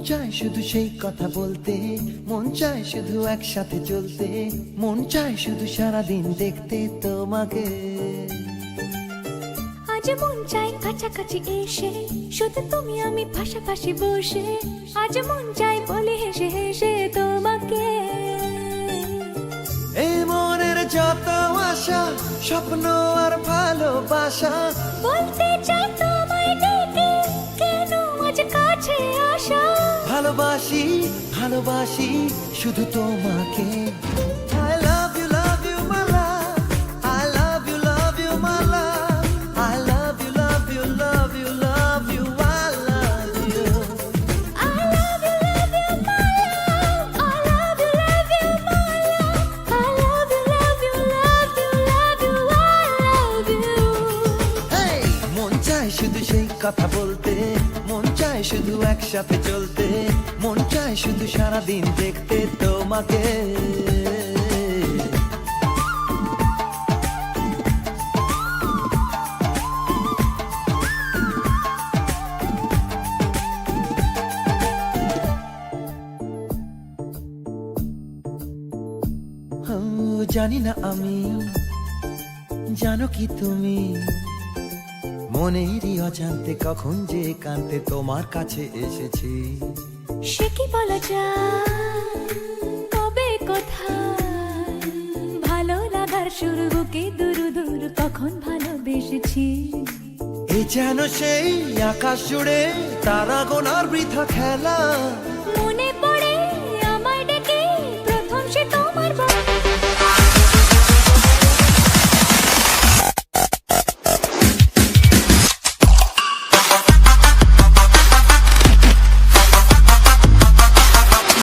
চায় শুধু সেই কথা বলতে, মন চায় শুধু একসাথে চলতে, মন চায় শুধু সারাদিন দেখতে তোমাকে। আজ মন চাই কাছাকাছি এসে, শুধু তুমি আমি পাশাপাশি বসে, আজ মন চাই বলে হেসে হেসে তোমাকে। এই মনের যত আশা, স্বপ্ন আর ভালোবাসা, বলতে চাই তোমায় ডেকে, কেন আজ কাছে আসা। ভালোবাসি ভালোবাসি শুধু তোমাকে। I love you my love, I love you my love, I love you love you love you love you, I love you. I love you my love, I love you my love, I love you love you, I love you. Hey! মন চায় শুধু সেই কথা বলতে, মন চায় শুধু একসাথে চলতে, মন চায় শুধু সারাদিন দেখতে তোমাকে। জানি না আমি, জানো কি তুমি, মনেরই অজান্তে কখন যে কান্তে তোমার কাছে এসেছি। সে কি বলা যায়, তবে কোথায় ভালো লাগার শুরু, বুকে দূর দূর কখন ভালোবেসেছি। এ যেন সেই আকাশ জুড়ে তারা গোনার বৃথা খেলা,